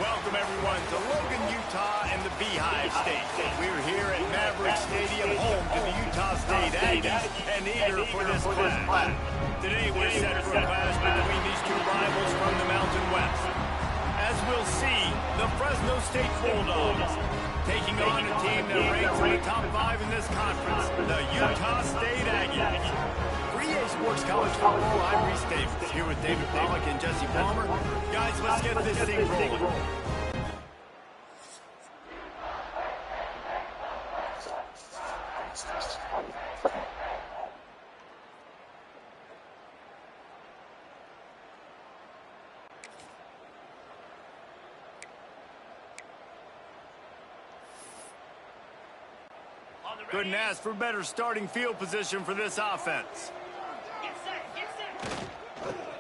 welcome everyone to Logan, Utah and the Beehive State. We're here at Maverick Stadium, home to the Utah State Aggies, and eager for this clash. Today we're set for a clash between these two rivals from the Mountain West. As we'll see, the Fresno State Bulldogs taking on a team that ranks in the top 5 in this conference, the Utah State Aggies. For EA Sports College Football, I'm Reese Davis, here with David Pollock and Jesse Palmer. Guys, let's get this thing rolling. Couldn't ask for better starting field position for this offense.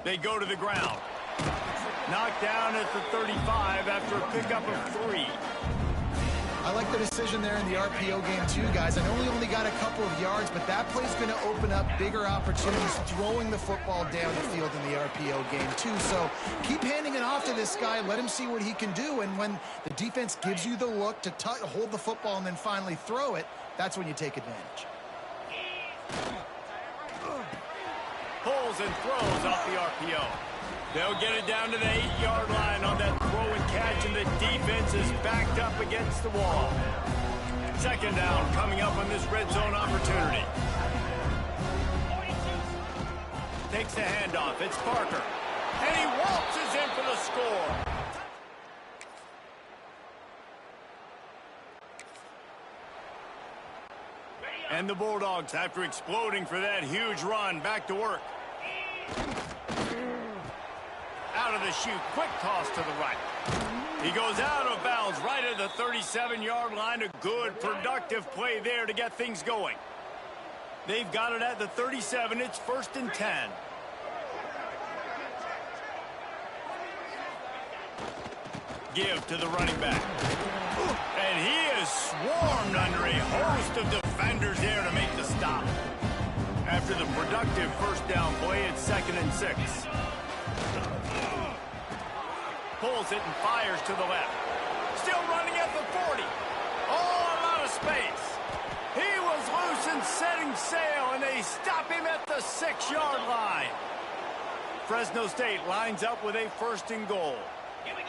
They go to the ground. Knocked down at the 35 after a pickup of 3. I like the decision there in the RPO game too, guys. I know we only got a couple of yards, but that play's going to open up bigger opportunities throwing the football down the field in the RPO game too. So keep handing it off to this guy. Let him see what he can do. And when the defense gives you the look to hold the football and then finally throw it, that's when you take advantage. Pulls and throws off the RPO. They'll get it down to the 8-yard line on that throw and catch, and the defense is backed up against the wall. Second down coming up on this red zone opportunity. Takes the handoff. It's Parker. And he waltzes in for the score. And the Bulldogs, after exploding for that huge run, back to work. Out of the chute, quick toss to the right. He goes out of bounds right at the 37-yard line. A good, productive play there to get things going. They've got it at the 37. It's 1st and 10. Give to the running back. And he is swarmed under a host of defenders there to make the stop. After the productive first down play, it's 2nd and 6. Pulls it and fires to the left. Still running at the 40. Oh, a lot of space. He was loose and setting sail, and they stop him at the 6-yard line. Fresno State lines up with a 1st and goal. Here we go.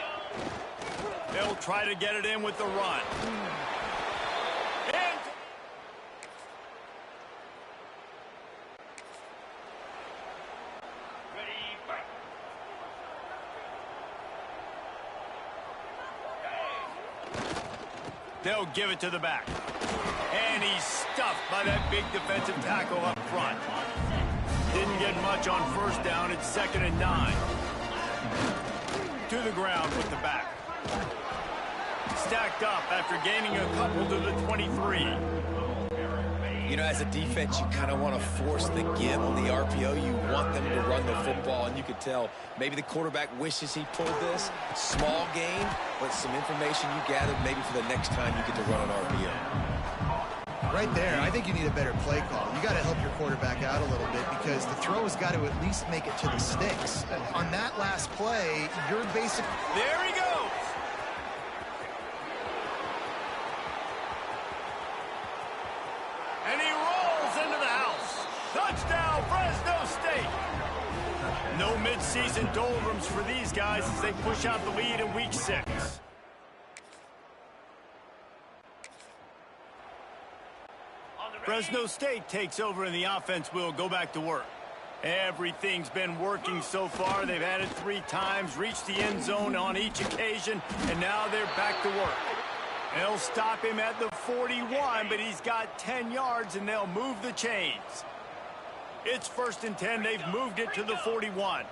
They'll try to get it in with the run. And they'll give it to the back. And he's stuffed by that big defensive tackle up front. Didn't get much on 1st down. It's 2nd and 9. To the ground with the back. Stacked up after gaining a couple to the 23. You know, as a defense, you kind of want to force the give on the RPO. You want them to run the football, and you could tell maybe the quarterback wishes he pulled this. Small gain, but some information you gathered maybe for the next time you get to run an RPO. Right there, I think you need a better play call. You got to help your quarterback out a little bit because the throw has got to at least make it to the sticks. On that last play, you're basically... There he goes! And he rolls into the house. Touchdown, Fresno State! No midseason doldrums for these guys as they push out the lead in Week 6. Fresno State takes over and the offense will go back to work. Everything's been working so far. They've had it 3 times, reached the end zone on each occasion, and now they're back to work. They'll stop him at the 41, but he's got 10 yards, and they'll move the chains. It's 1st and 10. They've moved it to the 41.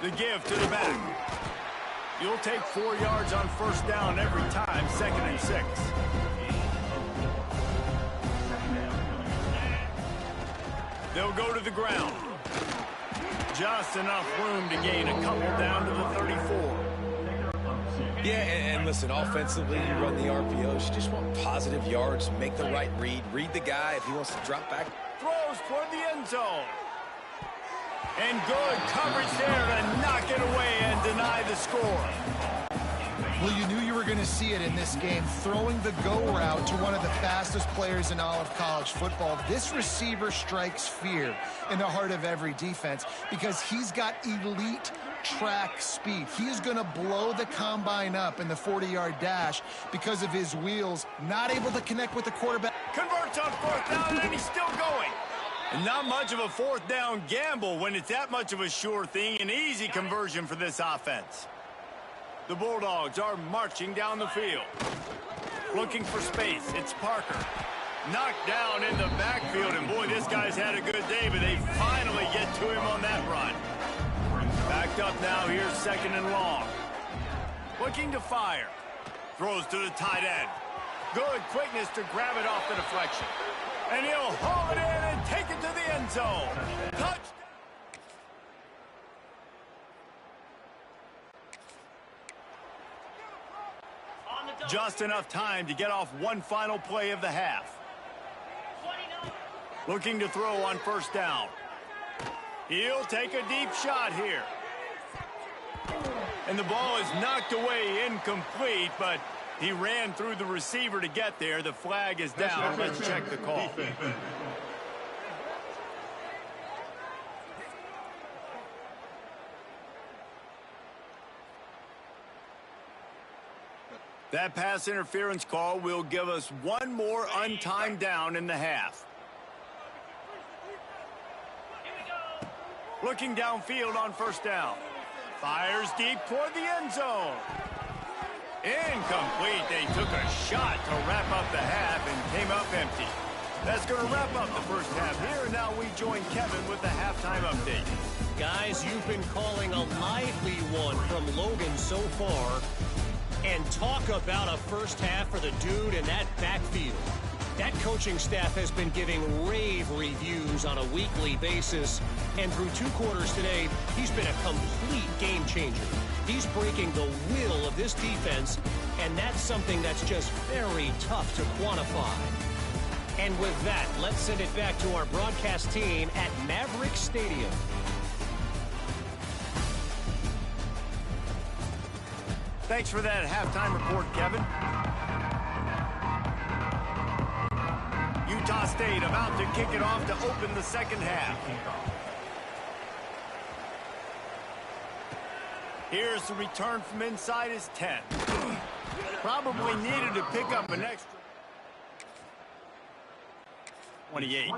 The give to the back. You'll take 4 yards on 1st down every time, 2nd and 6. They'll go to the ground. Just enough room to gain a couple down to the 34. Yeah, and listen, offensively, you run the RPOs. You just want positive yards, make the right read the guy if he wants to drop back. Throws toward the end zone. And good coverage there to knock it away and deny the score. Well, you knew you were going to see it in this game, throwing the go route to one of the fastest players in all of college football. This receiver strikes fear in the heart of every defense because he's got elite track speed. He is going to blow the combine up in the 40-yard dash because of his wheels, not able to connect with the quarterback. Converts on fourth down, and he's still going. And not much of a fourth down gamble when it's that much of a sure thing, an easy conversion for this offense. The Bulldogs are marching down the field. Looking for space. It's Parker. Knocked down in the backfield, and boy, this guy's had a good day, but they finally get to him on that run. Backed up now, here's second and long. Looking to fire. Throws to the tight end. Good quickness to grab it off the deflection. And he'll haul it in and take it to the end zone. Touchdown! Just enough time to get off one final play of the half. Looking to throw on first down. He'll take a deep shot here. And the ball is knocked away incomplete, but he ran through the receiver to get there. The flag is down. Let's check the call. That pass interference call will give us one more untimed down in the half. Looking downfield on first down. Fires deep toward the end zone. Incomplete. They took a shot to wrap up the half and came up empty. That's going to wrap up the first half here. Now we join Kevin with the halftime update. Guys, you've been calling a lively one from Logan so far. And talk about a first half for the dude in that backfield. That coaching staff has been giving rave reviews on a weekly basis. And through 2 quarters today, he's been a complete game changer. He's breaking the will of this defense, and that's something that's just very tough to quantify. And with that, let's send it back to our broadcast team at Maverick Stadium. Thanks for that halftime report, Kevin. Utah State about to kick it off to open the second half. Here's the return from inside his 10. Probably needed to pick up an extra 28.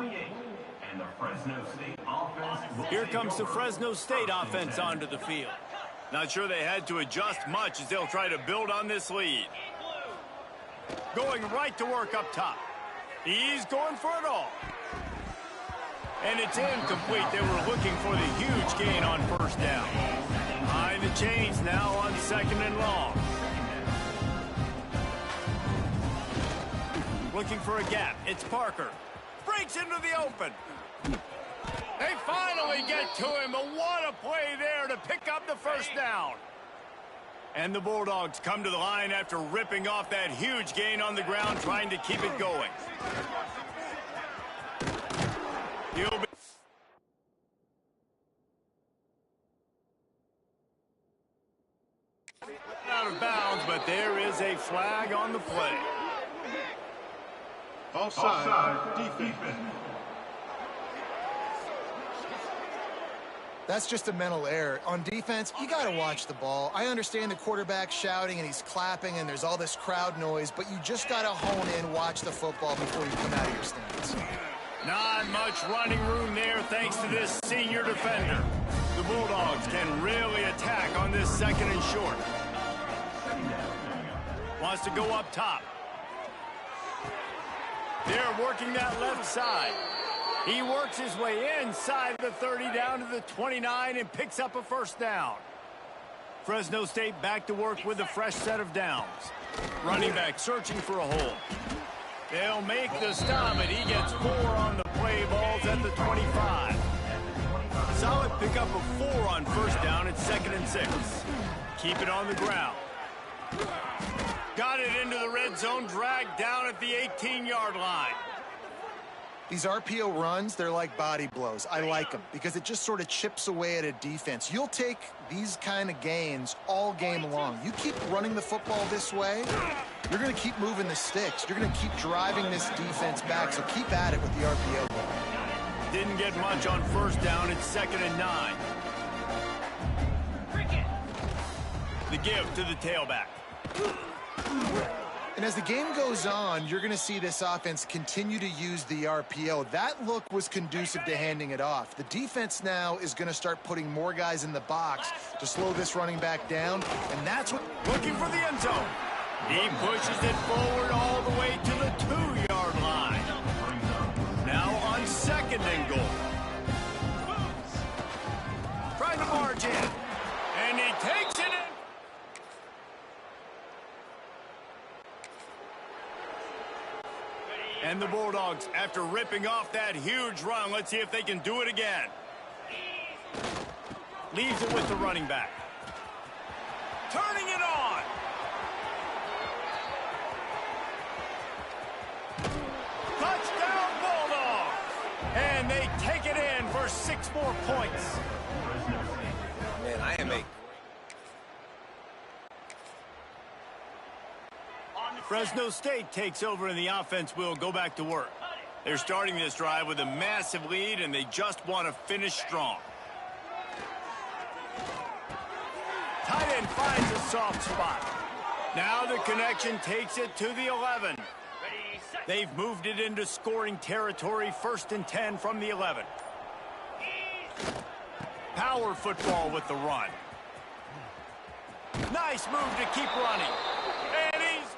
Here comes the Fresno State offense onto the field. Not sure they had to adjust much as they'll try to build on this lead. Going right to work up top. He's going for it all. And it's incomplete. They were looking for the huge gain on first down. Behind the chains now on second and long. Looking for a gap. It's Parker. Breaks into the open. They finally get to him, but what a play there to pick up the first down. And the Bulldogs come to the line after ripping off that huge gain on the ground, trying to keep it going. He'll be out of bounds, but there is a flag on the play. Offside, defense. That's just a mental error. On defense, you got to watch the ball. I understand the quarterback shouting and he's clapping and there's all this crowd noise, but you just got to hone in, watch the football before you come out of your stance. Not much running room there thanks to this senior defender. The Bulldogs can really attack on this second and short. Wants to go up top. They're working that left side. He works his way inside the 30 down to the 29 and picks up a first down. Fresno State back to work with a fresh set of downs. Running back searching for a hole. They'll make the stop, and he gets 4 on the play. Balls at the 25. Solid pickup of 4 on first down at second and 6. Keep it on the ground. Got it into the red zone, dragged down at the 18-yard line. These RPO runs, they're like body blows. I like them because it just sort of chips away at a defense. You'll take these kind of gains all game long. You keep running the football this way, you're going to keep moving the sticks. You're going to keep driving this defense back, so keep at it with the RPO. Didn't get much on first down. It's 2nd and 9. The give to the tailback. And as the game goes on, you're going to see this offense continue to use the RPO. That look was conducive to handing it off. The defense now is going to start putting more guys in the box to slow this running back down, and that's what... Looking for the end zone. He pushes it forward all the way to the 2-yard line. Now on 2nd and goal. Trying to march in. And he takes it in. And the Bulldogs, after ripping off that huge run, let's see if they can do it again. Leaves it with the running back. Turning it on. Touchdown Bulldogs. And they take it in for 6 more points. Man, I am a... Fresno State takes over and the offense will go back to work. They're starting this drive with a massive lead and they just want to finish strong. Tight end finds a soft spot. Now the connection takes it to the 11. They've moved it into scoring territory, 1st and 10 from the 11. Power football with the run. Nice move to keep running. And he's...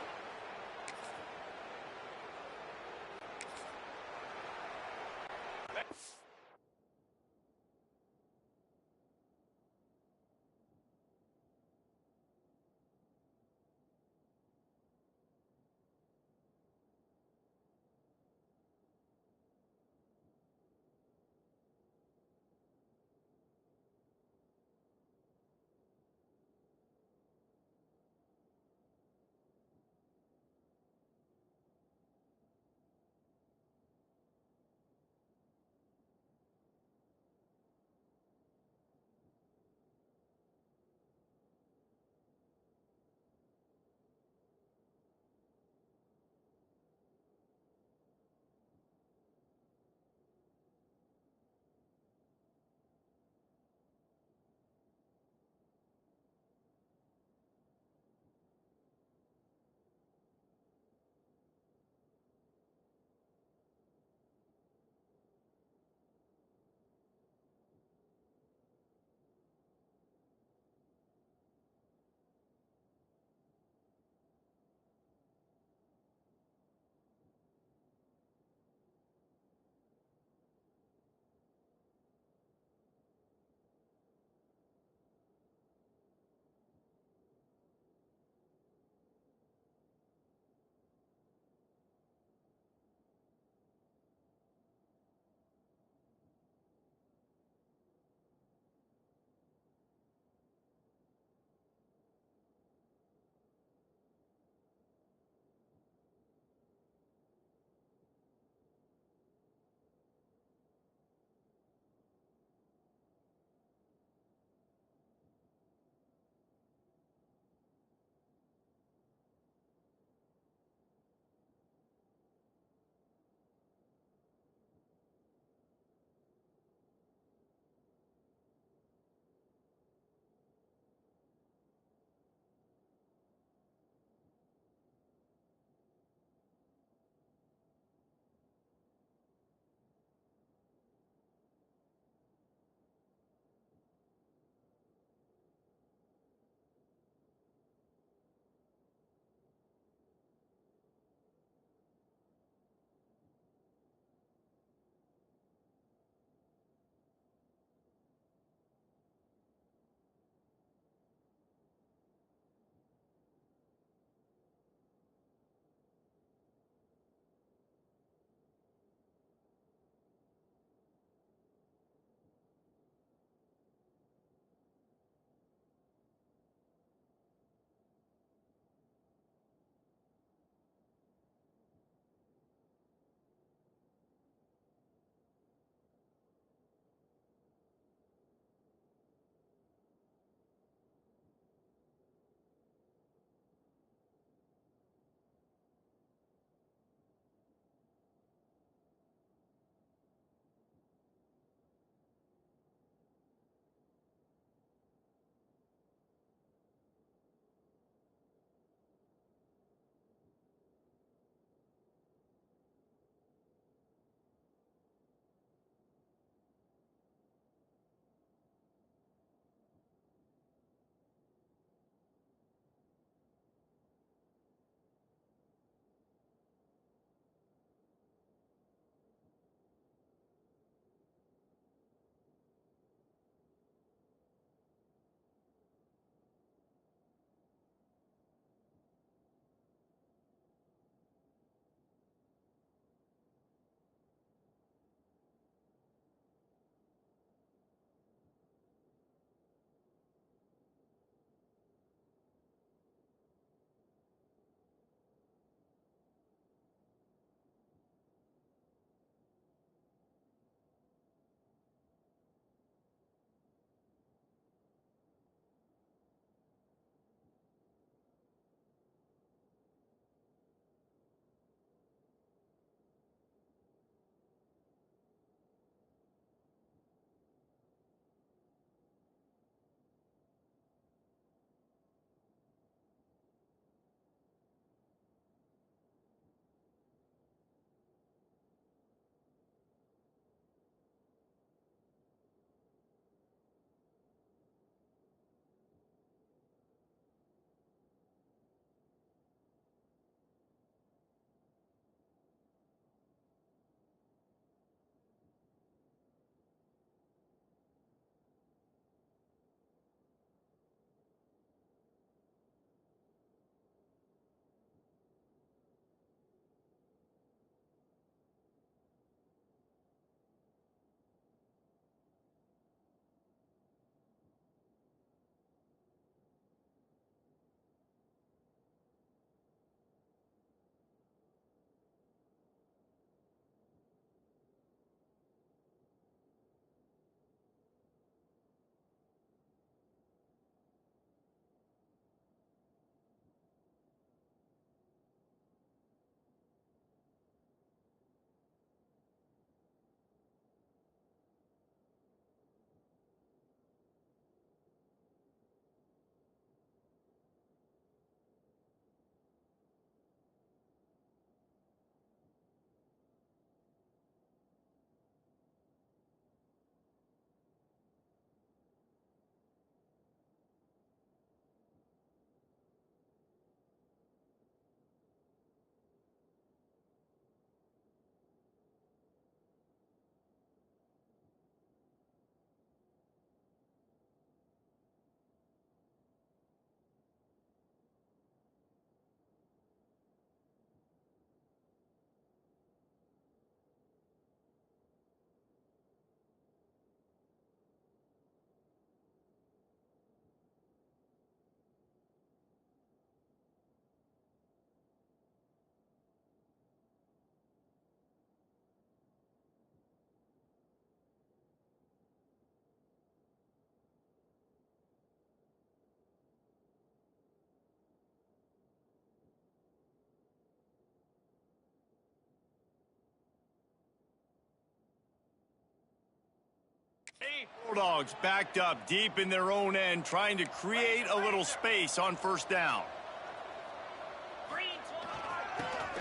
Bulldogs backed up deep in their own end, trying to create a little space on first down.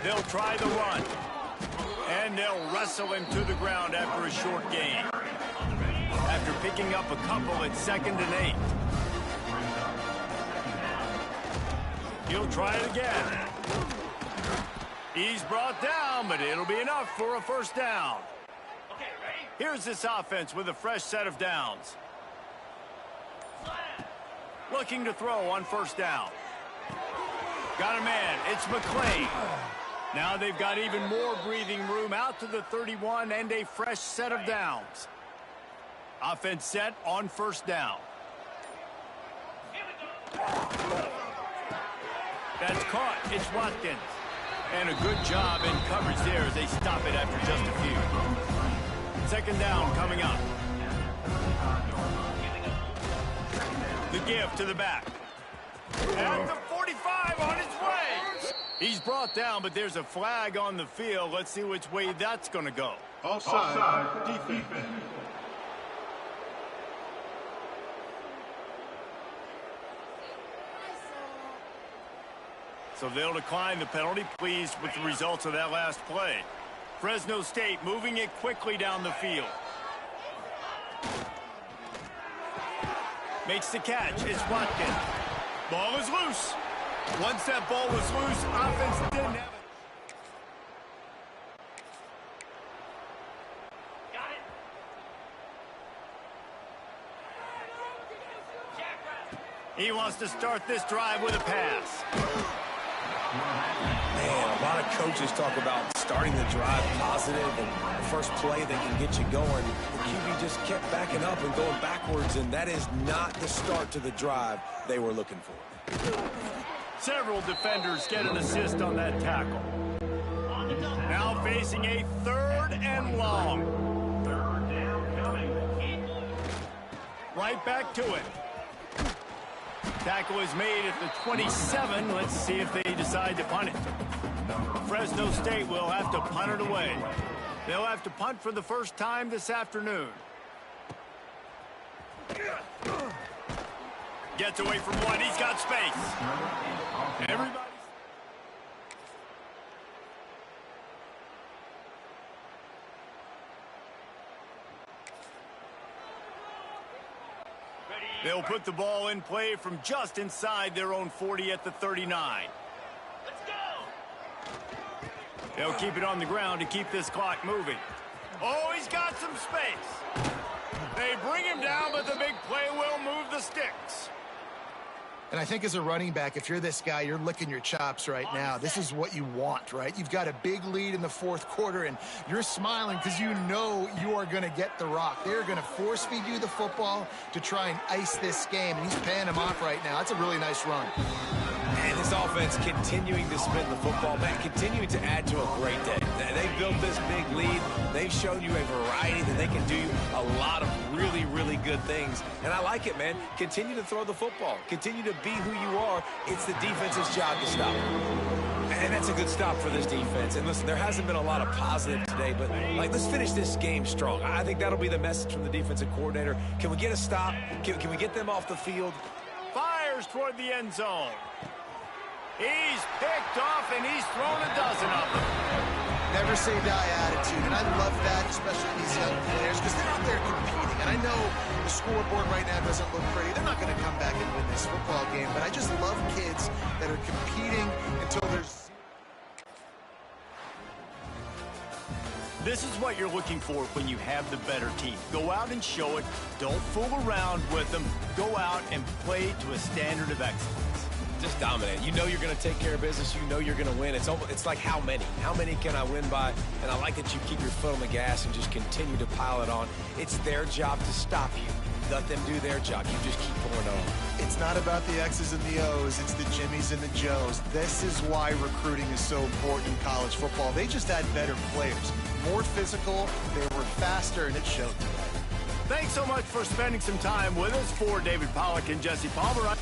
They'll try the run, and they'll wrestle him to the ground after a short gain. After picking up a couple, it's 2nd and 8. He'll try it again. He's brought down, but it'll be enough for a first down. Here's this offense with a fresh set of downs. Looking to throw on first down. Got a man. It's McClain. Now they've got even more breathing room out to the 31 and a fresh set of downs. Offense set on first down. That's caught. It's Watkins. And a good job in coverage there as they stop it after just a few. 2nd down coming up. The give to the back. At the 45 on its way. He's brought down, but there's a flag on the field. Let's see which way that's going to go. Offside, defense. So they'll decline the penalty, pleased with the results of that last play. Fresno State moving it quickly down the field. Makes the catch. It's Watkins. Ball is loose. Once that ball was loose, offense didn't have it. He wants to start this drive with a pass. Man, a lot of coaches talk about starting the drive positive and the first play that can get you going. The QB just kept backing up and going backwards, and that is not the start to the drive they were looking for. Several defenders get an assist on that tackle. Now facing a 3rd and long. 3rd down coming. Right back to it. Tackle is made at the 27. Let's see if they decide to punt it. Fresno State will have to punt it away. They'll have to punt for the first time this afternoon. Gets away from one. He's got space. Everybody. They'll put the ball in play from just inside their own 40 at the 39. Let's go! They'll keep it on the ground to keep this clock moving. Oh, he's got some space. They bring him down, but the big play will move the sticks. And I think as a running back, if you're this guy, you're licking your chops right now. This is what you want, right? You've got a big lead in the 4th quarter, and you're smiling because you know you are going to get the rock. They're going to force feed you the football to try and ice this game, and he's paying him off right now. That's a really nice run. And this offense continuing to spin the football, man, continuing to add to a great day. They've built this big lead. They've shown you a variety that they can do a lot of really, really good things. And I like it, man. Continue to throw the football. Continue to be who you are. It's the defense's job to stop. And that's a good stop for this defense. And listen, there hasn't been a lot of positive today, but let's finish this game strong. I think that'll be the message from the defensive coordinator. Can we get a stop? Can we get them off the field? Fires toward the end zone. He's picked off, and he's thrown a dozen of them. Never say die attitude, and I love that, especially these young players, because they're out there competing. And I know the scoreboard right now doesn't look pretty. They're not going to come back and win this football game, but I just love kids that are competing until there's... This is what you're looking for when you have the better team. Go out and show it. Don't fool around with them. Go out and play to a standard of excellence. Just dominate. You know you're going to take care of business. You know you're going to win. It's like how many? How many can I win by? And I like that you keep your foot on the gas and just continue to pile it on. It's their job to stop you. Let them do their job. You just keep pouring on. It's not about the X's and the O's. It's the Jimmies and the Joes. This is why recruiting is so important in college football. They just had better players. More physical, they were faster, and it showed today. Thanks so much for spending some time with us. For David Pollack and Jesse Palmer.